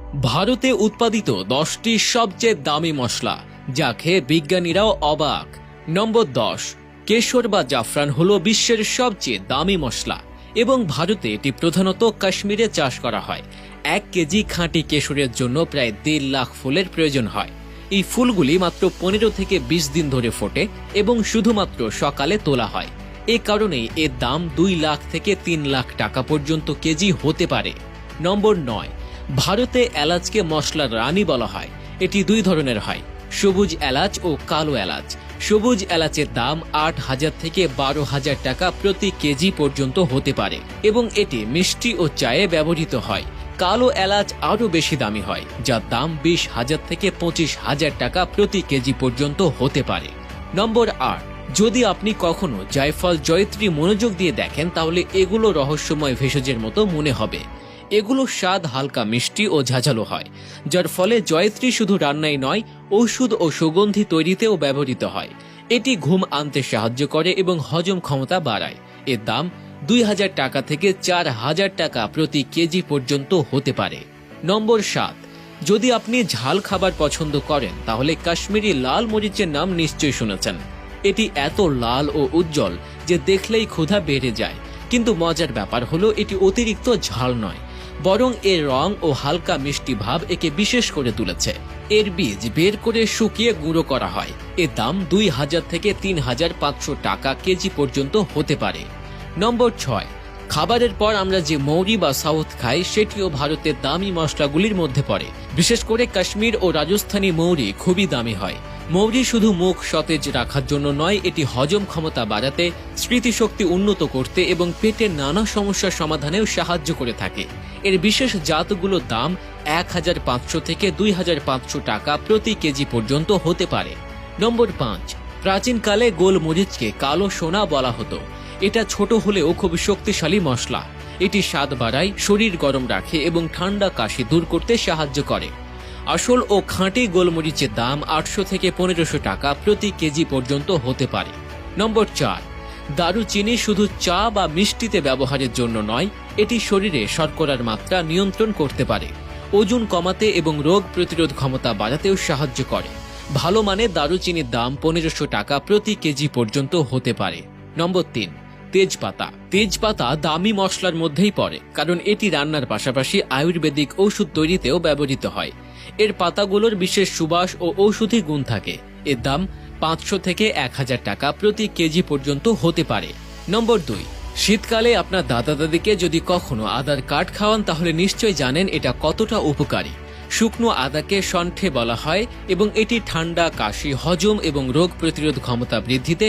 ভারতে উৎপাদিত 10টি সবচেয়ে দামি মশলা, যা খেয়ে বিজ্ঞানীরাও অবাক। নম্বর 10, কেশর বা জাফরান হলো বিশ্বের সবচেয়ে দামি মশলা এবং ভারতে এটি প্রধানত কাশ্মীরে চাষ করা হয়। 1 কেজি খাঁটি কেশরের জন্য প্রায় 1.5 লাখ ফুলের প্রয়োজন হয়। এই ফুলগুলি মাত্র 15 থেকে 20 দিন ধরে ফোটে এবং শুধুমাত্র সকালে তোলা হয়। এ কারণেই এর দাম 2 লাখ থেকে 3 লাখ টাকা পর্যন্ত কেজি হতে পারে। নম্বর 9, ভারতে এলাচকে মশলার রানী বলা হয়। এটি 2 ধরনের হয়, সবুজ এলাচ ও কালো এলাচ। সবুজ এলাচের দাম 8,000 থেকে 12,000 টাকা প্রতি কেজি পর্যন্ত হতে পারে এবং এটি মিষ্টি ও চায়ে ব্যবহৃত হয়। কালো এলাচ আরও বেশি দামি হয়, যার দাম 20,000 থেকে 25,000 টাকা প্রতি কেজি পর্যন্ত হতে পারে। নম্বর 8, যদি আপনি কখনো জায়ফল জয়ত্রী মনোযোগ দিয়ে দেখেন তাহলে এগুলো রহস্যময় ভেষজের মতো মনে হবে। এগুলো স্বাদ হালকা মিষ্টি ও ঝাঁঝালো হয়, যার ফলে জয়ত্রী শুধু রান্নাই নয়, ঔষধ ও সুগন্ধি তৈরিতেও ব্যবহৃত হয়। এটি ঘুম আনতে সাহায্য করে এবং হজম ক্ষমতা বাড়ায়। এর দাম 2,000 টাকা থেকে 4,000 টাকা প্রতি কেজি পর্যন্ত হতে পারে। নম্বর 7, যদি আপনি ঝাল খাবার পছন্দ করেন তাহলে কাশ্মীরি লাল মরিচের নাম নিশ্চয়ই শুনেছেন। এটি এত লাল ও উজ্জ্বল যে দেখলেই ক্ষুধা বেড়ে যায়। কিন্তু মজার ব্যাপার হলো এটি অতিরিক্ত ঝাল নয়, বরং এর রং ও হালকা মিষ্টি ভাব একে বিশেষ করে তুলেছে। এর বীজ বের করে শুকিয়ে গুঁড়ো করা হয়। এর দাম 2,000 থেকে 3,500 টাকা কেজি পর্যন্ত হতে পারে। নম্বর 6, খাবারের পর আমরা যে মৌরি বা সাউথ খাই সেটিও ভারতের দামি মশলাগুলির মধ্যে পড়ে। বিশেষ করে কাশ্মীর ও রাজস্থানী মৌরি খুবই দামি হয়। মৌরি শুধু মুখ সতেজ রাখার জন্য নয়, এটি হজম ক্ষমতা বাড়াতে, স্মৃতিশক্তি উন্নত করতে এবং পেটের নানা সমস্যার সমাধানেও সাহায্য করে থাকে। এর বিশেষ জাতগুলোর দাম 1,500 থেকে 2,500 টাকা প্রতি কেজি পর্যন্ত হতে পারে। নম্বর 5, প্রাচীনকালে গোলমরিচকে কালো সোনা বলা হতো। এটা ছোট হলেও খুব শক্তিশালী মশলা। এটি স্বাদ বাড়ায়, শরীর গরম রাখে এবং ঠান্ডা কাশি দূর করতে সাহায্য করে। আসল ও খাঁটি গোলমরিচের দাম 800 থেকে 1500 টাকা প্রতি কেজি পর্যন্ত হতে পারে। নম্বর 4, দারুচিনি শুধু চা বা মিষ্টিতে ব্যবহারের জন্য নয়, এটি শরীরে শর্করার মাত্রা নিয়ন্ত্রণ করতে পারে, ওজন কমাতে এবং রোগ প্রতিরোধ ক্ষমতা বাড়াতেও সাহায্য করে। ভালো মানের দারুচিনির দাম 1500 টাকা প্রতি কেজি পর্যন্ত হতে পারে। নম্বর 3, তেজপাতা। তেজপাতা দামি মশলার মধ্যেই পড়ে, কারণ এটি রান্নার পাশাপাশি আয়ুর্বেদিক ঔষধ তৈরিতেও ব্যবহৃত হয়। এর পাতাগুলোর বিশেষ সুবাস ও ঔষধি গুণ থাকে। এর দাম 500 থেকে 1,000 টাকা প্রতি কেজি পর্যন্ত হতে পারে। নম্বর 2, শীতকালে আপনার দাদা দাদিকে যদি কখনো আদার কাঠ খাওয়ান তাহলে নিশ্চয় জানেন এটা কতটা উপকারী। শুকনো আদাকে শণ্ঠে বলা হয় এবং এটি ঠান্ডা, কাশি, হজম এবং রোগ প্রতিরোধ ক্ষমতা বৃদ্ধিতে